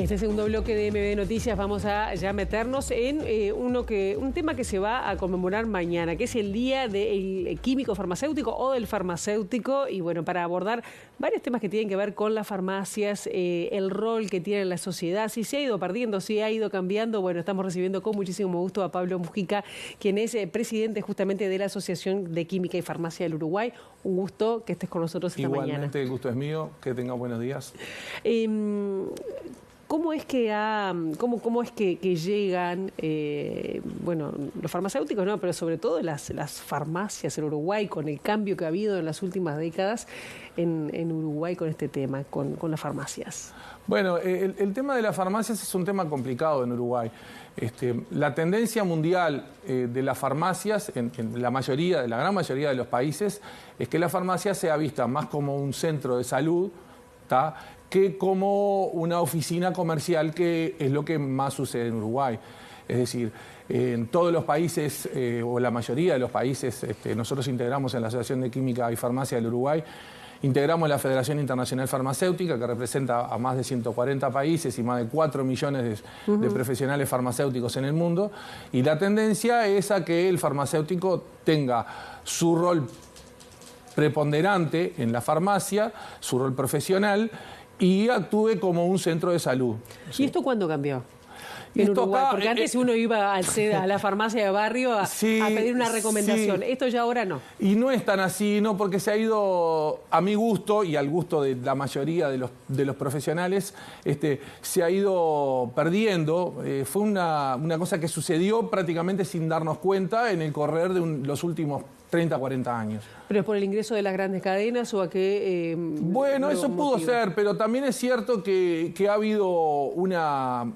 En este segundo bloque de MB Noticias vamos a ya meternos en un tema que se va a conmemorar mañana, que es el Día del Químico Farmacéutico o del Farmacéutico. Y bueno, para abordar varios temas que tienen que ver con las farmacias, el rol que tiene en la sociedad, si se ha ido perdiendo, si ha ido cambiando. Bueno, estamos recibiendo con muchísimo gusto a Pablo Mujica, quien es presidente justamente de la Asociación de Química y Farmacia del Uruguay. Un gusto que estés con nosotros esta mañana. Igualmente, el gusto es mío. Que tenga buenos días. ¿Cómo es que llegan, bueno, los farmacéuticos, no, pero sobre todo las farmacias en Uruguay, con el cambio que ha habido en las últimas décadas en Uruguay con este tema, con las farmacias? Bueno, el tema de las farmacias es un tema complicado en Uruguay. La tendencia mundial de las farmacias, en la gran mayoría de los países, es que la farmacia sea vista más como un centro de salud, ¿tá?, que como una oficina comercial, que es lo que más sucede en Uruguay. Es decir, en todos los países, o la mayoría de los países, nosotros integramos en la Asociación de Química y Farmacia del Uruguay, integramos la Federación Internacional Farmacéutica, que representa a más de 140 países y más de 4 millones de profesionales farmacéuticos en el mundo, y la tendencia es a que el farmacéutico tenga su rol preponderante en la farmacia, su rol profesional, y actúe como un centro de salud. ¿Y esto cuándo cambió? En Uruguay, porque antes uno iba a la farmacia de barrio a pedir una recomendación. Sí. Esto ya ahora no. Y no es tan así, no, porque se ha ido, a mi gusto y al gusto de la mayoría de los profesionales, se ha ido perdiendo. Fue una cosa que sucedió prácticamente sin darnos cuenta en el correr de los últimos 30, 40 años. ¿Pero es por el ingreso de las grandes cadenas o a qué? Bueno, eso pudo ser, pero también es cierto que ha habido una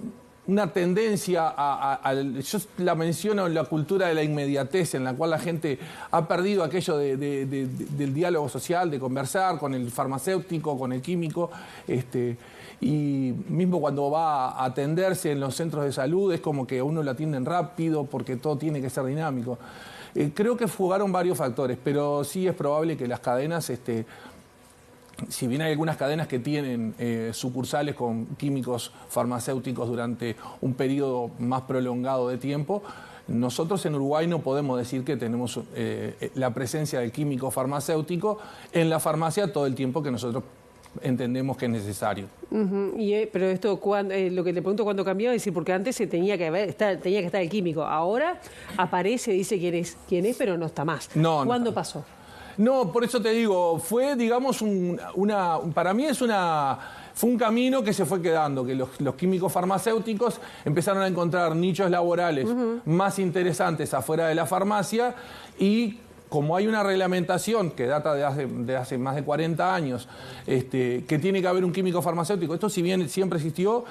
tendencia yo la menciono, la cultura de la inmediatez, en la cual la gente ha perdido aquello del diálogo social, de conversar con el farmacéutico, con el químico, y mismo cuando va a atenderse en los centros de salud es como que a uno lo atienden rápido porque todo tiene que ser dinámico. Creo que jugaron varios factores, pero sí es probable que las cadenas, si bien hay algunas cadenas que tienen sucursales con químicos farmacéuticos durante un periodo más prolongado de tiempo, nosotros en Uruguay no podemos decir que tenemos la presencia del químico farmacéutico en la farmacia todo el tiempo que nosotros entendemos que es necesario. Pero esto, lo que te pregunto, ¿cuándo cambió? Es decir, porque antes tenía que estar el químico. Ahora aparece, dice quién es, pero no está más. ¿Cuándo pasó? No, por eso te digo, fue, digamos, para mí fue un camino que se fue quedando, que los químicos farmacéuticos empezaron a encontrar nichos laborales más interesantes afuera de la farmacia, y como hay una reglamentación que data de hace más de 40 años, que tiene que haber un químico farmacéutico, esto si bien siempre existió,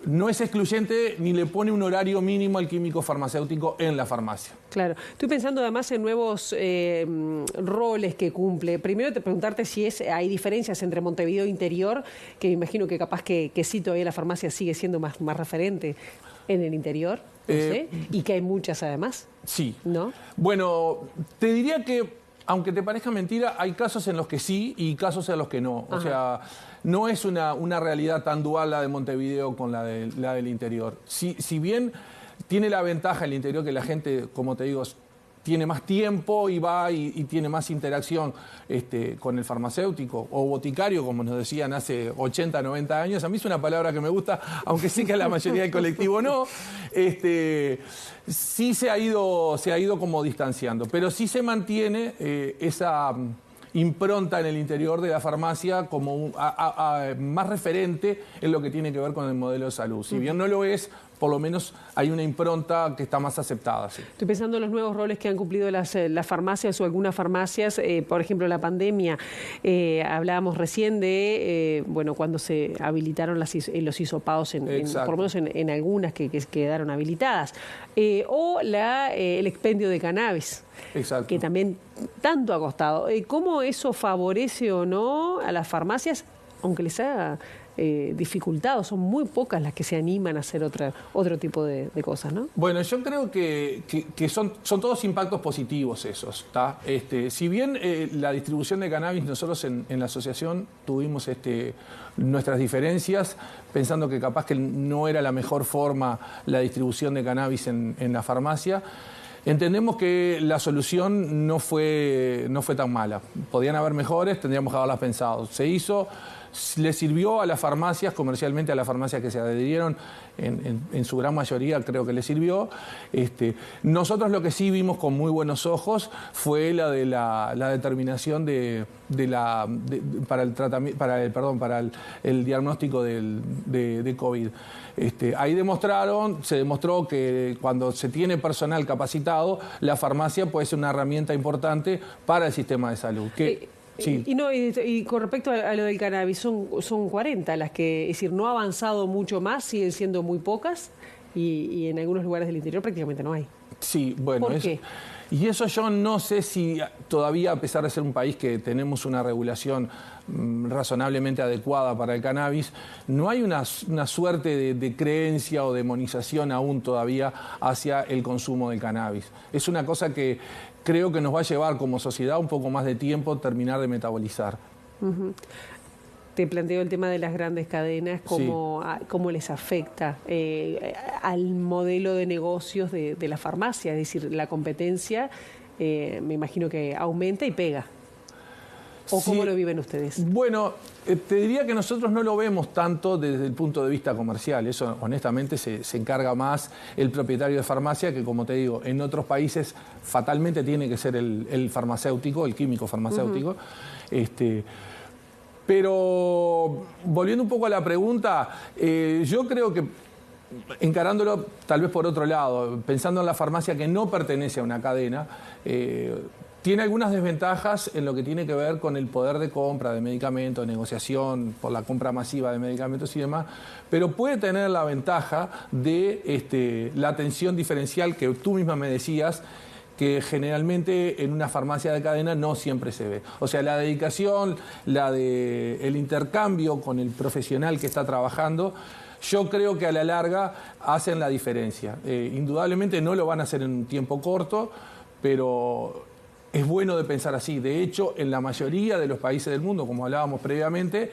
no es excluyente ni le pone un horario mínimo al químico farmacéutico en la farmacia. Claro. Estoy pensando además en nuevos roles que cumple. Primero preguntarte si hay diferencias entre Montevideo Interior, que imagino que capaz que sí, todavía la farmacia sigue siendo más referente en el interior, no sé, y que hay muchas además. Sí. ¿No? Bueno, te diría que, aunque te parezca mentira, hay casos en los que sí y casos en los que no. O sea, no es una realidad tan dual la de Montevideo con la del interior. Si bien tiene la ventaja el interior que la gente, como te digo, tiene más tiempo y va y tiene más interacción con el farmacéutico o boticario, como nos decían hace 80, 90 años. A mí es una palabra que me gusta, aunque sí que a la mayoría del colectivo no. Sí se ha ido como distanciando, pero sí se mantiene esa impronta en el interior de la farmacia como más referente en lo que tiene que ver con el modelo de salud. Si bien no lo es, por lo menos hay una impronta que está más aceptada. Sí. Estoy pensando en los nuevos roles que han cumplido las farmacias o algunas farmacias. Por ejemplo, la pandemia, hablábamos recién de cuando se habilitaron los hisopados, por lo menos en algunas que quedaron habilitadas. O el expendio de cannabis. Exacto. Que también tanto ha costado. ¿Cómo eso favorece o no a las farmacias, aunque les haga dificultado. Son muy pocas las que se animan a hacer otro tipo de cosas, ¿no? Bueno, yo creo que son todos impactos positivos esos, ¿tá? Si bien la distribución de cannabis, nosotros en la asociación tuvimos nuestras diferencias, pensando que capaz que no era la mejor forma la distribución de cannabis en la farmacia. Entendemos que la solución no fue tan mala. Podían haber mejores, tendríamos que haberlas pensado. Se hizo, le sirvió a las farmacias, comercialmente a las farmacias que se adherieron, en su gran mayoría creo que le sirvió. Nosotros lo que sí vimos con muy buenos ojos fue la determinación para el diagnóstico de COVID. Ahí se demostró que cuando se tiene personal capacitado, la farmacia puede ser una herramienta importante para el sistema de salud. Sí. Y con respecto a lo del cannabis, son 40 las que, es decir, no ha avanzado mucho más, siguen siendo muy pocas y en algunos lugares del interior prácticamente no hay. Sí, bueno. ¿Por qué? Y eso yo no sé si todavía, a pesar de ser un país que tenemos una regulación razonablemente adecuada para el cannabis, no hay una suerte de creencia o demonización aún todavía hacia el consumo del cannabis. Es una cosa que creo que nos va a llevar como sociedad un poco más de tiempo terminar de metabolizar. Te planteo el tema de las grandes cadenas, cómo les afecta al modelo de negocios de la farmacia, es decir, la competencia me imagino que aumenta y pega. ¿O cómo lo viven ustedes? Bueno, te diría que nosotros no lo vemos tanto desde el punto de vista comercial. Eso, honestamente, se encarga más el propietario de farmacia, que, como te digo, en otros países fatalmente tiene que ser el farmacéutico, el químico farmacéutico. Pero, volviendo un poco a la pregunta, yo creo que, encarándolo tal vez por otro lado, pensando en la farmacia que no pertenece a una cadena, tiene algunas desventajas en lo que tiene que ver con el poder de compra de medicamentos, de negociación por la compra masiva de medicamentos y demás, pero puede tener la ventaja de la atención diferencial que tú misma me decías, que generalmente en una farmacia de cadena no siempre se ve. O sea, la dedicación, el intercambio con el profesional que está trabajando, yo creo que a la larga hacen la diferencia. Indudablemente no lo van a hacer en un tiempo corto, pero es bueno de pensar así. De hecho, en la mayoría de los países del mundo, como hablábamos previamente,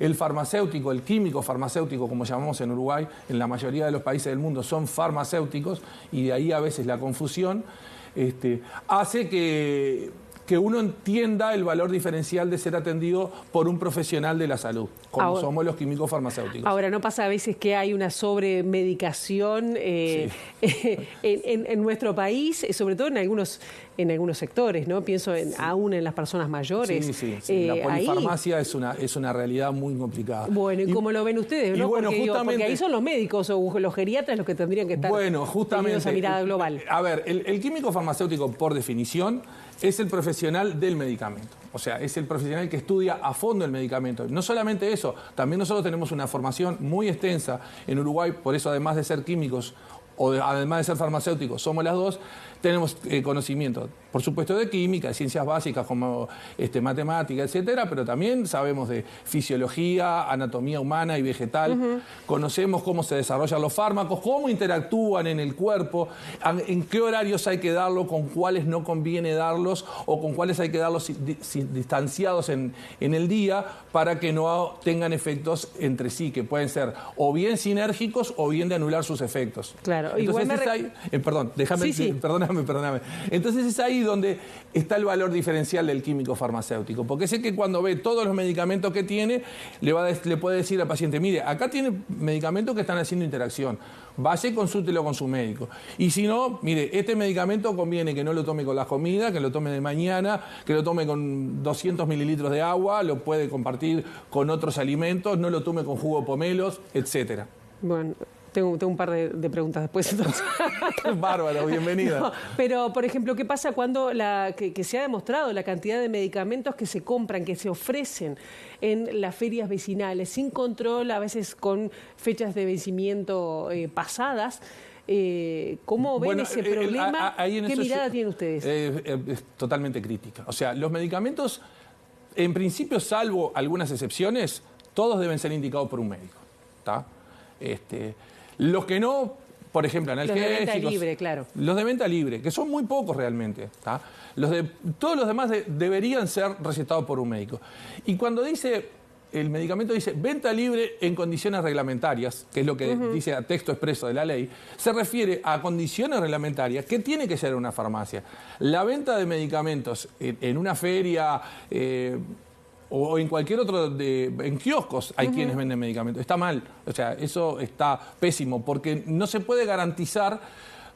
el farmacéutico, el químico farmacéutico, como llamamos en Uruguay, en la mayoría de los países del mundo son farmacéuticos, y de ahí a veces la confusión, hace que uno entienda el valor diferencial de ser atendido por un profesional de la salud, como somos los químicos farmacéuticos. Ahora, ¿no pasa a veces que hay una sobremedicación en nuestro país, sobre todo en algunos sectores, ¿no? Pienso aún en las personas mayores. Sí. La polifarmacia es una realidad muy complicada. Bueno, ¿y cómo lo ven ustedes? ¿No? Bueno, porque ahí son los médicos o los geriatras los que tendrían que estar teniendo esa mirada global. A ver, el químico farmacéutico, por definición, es el profesional del medicamento. O sea, es el profesional que estudia a fondo el medicamento. No solamente eso, también nosotros tenemos una formación muy extensa en Uruguay, por eso, además de ser químicos además de ser farmacéuticos, somos las dos, tenemos conocimiento, por supuesto, de química, de ciencias básicas como matemática, etcétera, pero también sabemos de fisiología, anatomía humana y vegetal, conocemos cómo se desarrollan los fármacos, cómo interactúan en el cuerpo, en qué horarios hay que darlo, con cuáles no conviene darlos o con cuáles hay que darlos distanciados en el día para que no tengan efectos entre sí, que pueden ser o bien sinérgicos o bien de anular sus efectos. Claro. Entonces perdóname. Entonces es ahí donde está el valor diferencial del químico farmacéutico, porque sé que cuando ve todos los medicamentos que tiene, le puede decir al paciente, mire, acá tiene medicamentos que están haciendo interacción, vaya y consúltelo con su médico. Y si no, mire, este medicamento conviene que no lo tome con las comidas, que lo tome de mañana, que lo tome con 200 mililitros de agua, lo puede compartir con otros alimentos, no lo tome con jugo de pomelos, etcétera. Bueno, tengo un par de preguntas después. Entonces. Bárbaro, bienvenida. No, pero, por ejemplo, ¿qué pasa cuando que se ha demostrado la cantidad de medicamentos que se compran, que se ofrecen en las ferias vecinales, sin control, a veces con fechas de vencimiento pasadas? ¿Cómo ven ese problema? ¿Qué mirada tienen ustedes? Es totalmente crítica. O sea, los medicamentos, en principio, salvo algunas excepciones, todos deben ser indicados por un médico. ¿Tá? Los que no, por ejemplo, analgésicos... Los de venta libre, claro. Los de venta libre, que son muy pocos realmente. ¿Tá? Todos los demás deberían ser recetados por un médico. Y cuando el medicamento dice venta libre en condiciones reglamentarias, que es lo que dice a texto expreso de la ley, se refiere a condiciones reglamentarias que tiene que ser una farmacia. La venta de medicamentos en una feria... o en cualquier otro, en kioscos hay quienes venden medicamentos. Está mal, o sea, eso está pésimo, porque no se puede garantizar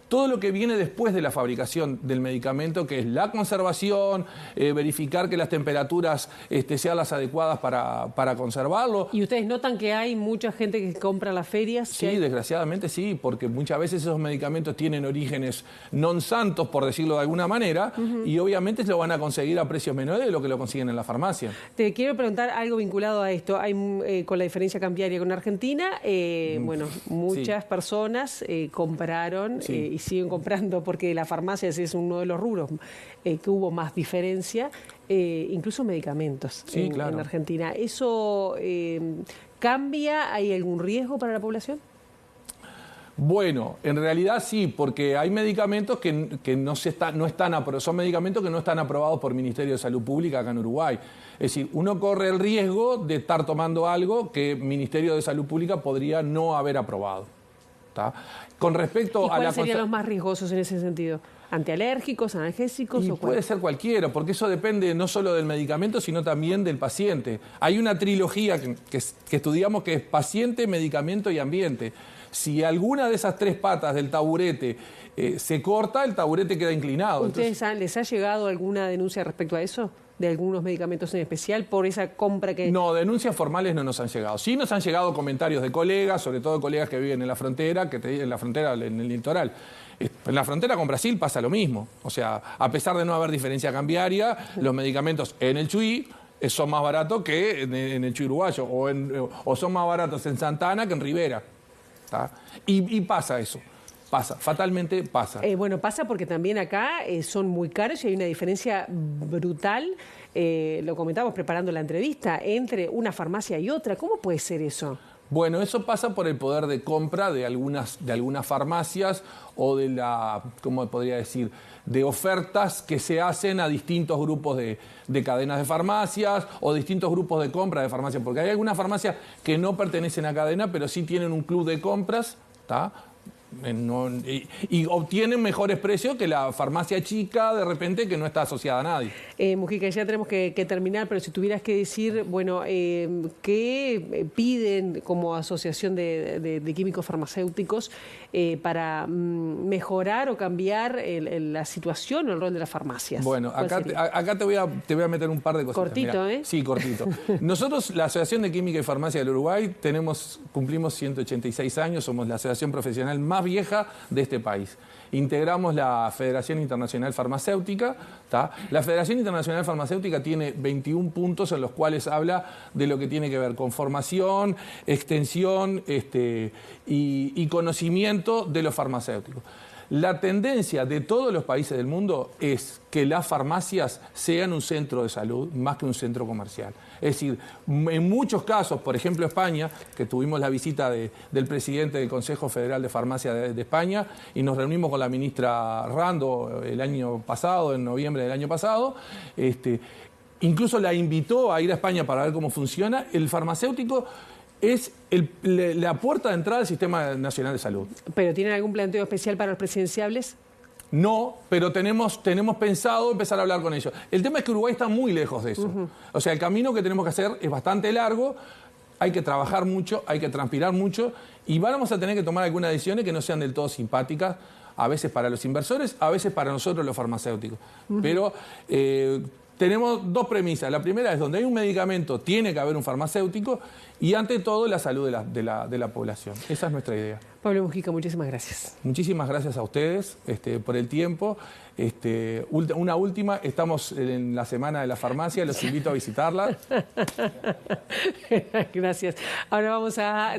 todo lo que viene después de la fabricación del medicamento, que es la conservación, verificar que las temperaturas sean las adecuadas para conservarlo. ¿Y ustedes notan que hay mucha gente que compra las ferias? Sí, desgraciadamente sí, porque muchas veces esos medicamentos tienen orígenes non santos, por decirlo de alguna manera, y obviamente lo van a conseguir a precios menores de lo que lo consiguen en la farmacia. Te quiero preguntar algo vinculado a esto. Hay con la diferencia cambiaria con Argentina, bueno, muchas personas compraron y siguen comprando, porque la farmacia es uno de los rubros que hubo más diferencia, incluso medicamentos en Argentina. ¿Eso cambia? ¿Hay algún riesgo para la población? Bueno, en realidad sí, porque hay medicamentos que no están aprobados, son medicamentos que no están aprobados por el Ministerio de Salud Pública acá en Uruguay. Es decir, uno corre el riesgo de estar tomando algo que el Ministerio de Salud Pública podría no haber aprobado. ¿Tá? Con respecto ¿Y cuáles serían los más riesgosos en ese sentido? ¿Antialérgicos, analgésicos? Y puede ser cualquiera, porque eso depende no solo del medicamento, sino también del paciente. Hay una trilogía que estudiamos que es paciente, medicamento y ambiente. Si alguna de esas tres patas del taburete se corta, el taburete queda inclinado. ¿Ustedes les ha llegado alguna denuncia respecto a eso? ¿De algunos medicamentos en especial por esa compra que...? No, denuncias formales no nos han llegado. Sí nos han llegado comentarios de colegas, sobre todo colegas que viven en la frontera, en el litoral. En la frontera con Brasil pasa lo mismo. O sea, a pesar de no haber diferencia cambiaria, los medicamentos en el Chuy son más baratos que en el Chuy uruguayo, o son más baratos en Santana que en Rivera. ¿Tá? Y pasa eso. Pasa, fatalmente pasa. Bueno, pasa porque también acá son muy caros y hay una diferencia brutal, lo comentábamos preparando la entrevista, entre una farmacia y otra. ¿Cómo puede ser eso? Bueno, eso pasa por el poder de compra de algunas farmacias o de ¿cómo podría decir?, de ofertas que se hacen a distintos grupos de cadenas de farmacias o distintos grupos de compra de farmacias, porque hay algunas farmacias que no pertenecen a cadena, pero sí tienen un club de compras, ¿tá? Y obtienen mejores precios que la farmacia chica, de repente, que no está asociada a nadie. Mujica, ya tenemos que terminar, pero si tuvieras que decir, bueno, ¿qué piden como asociación de químicos farmacéuticos para mejorar o cambiar la situación o el rol de las farmacias? Bueno, acá te voy a meter un par de cosas. Cortito, Mirá. Sí, cortito. Nosotros, la Asociación de Química y Farmacia del Uruguay, cumplimos 186 años, somos la asociación profesional más vieja de este país. Integramos la Federación Internacional Farmacéutica. ¿Tá? La Federación Internacional Farmacéutica tiene 21 puntos en los cuales habla de lo que tiene que ver con formación, extensión y conocimiento de los farmacéuticos. La tendencia de todos los países del mundo es que las farmacias sean un centro de salud más que un centro comercial. Es decir, en muchos casos, por ejemplo España, que tuvimos la visita del presidente del Consejo Federal de Farmacia de España y nos reunimos con la ministra Rando el año pasado, en noviembre del año pasado, incluso la invitó a ir a España para ver cómo funciona. El farmacéutico es la puerta de entrada al Sistema Nacional de Salud. ¿Pero tienen algún planteo especial para los presidenciables? No, pero tenemos pensado empezar a hablar con ellos. El tema es que Uruguay está muy lejos de eso. O sea, el camino que tenemos que hacer es bastante largo, hay que trabajar mucho, hay que transpirar mucho y vamos a tener que tomar algunas decisiones que no sean del todo simpáticas, a veces para los inversores, a veces para nosotros los farmacéuticos. Pero tenemos dos premisas. La primera es donde hay un medicamento tiene que haber un farmacéutico y ante todo la salud de la población. Esa es nuestra idea. Pablo Mujica, muchísimas gracias. Muchísimas gracias a ustedes por el tiempo. Una última, estamos en la Semana de la Farmacia, los invito a visitarla. Gracias. Ahora vamos a...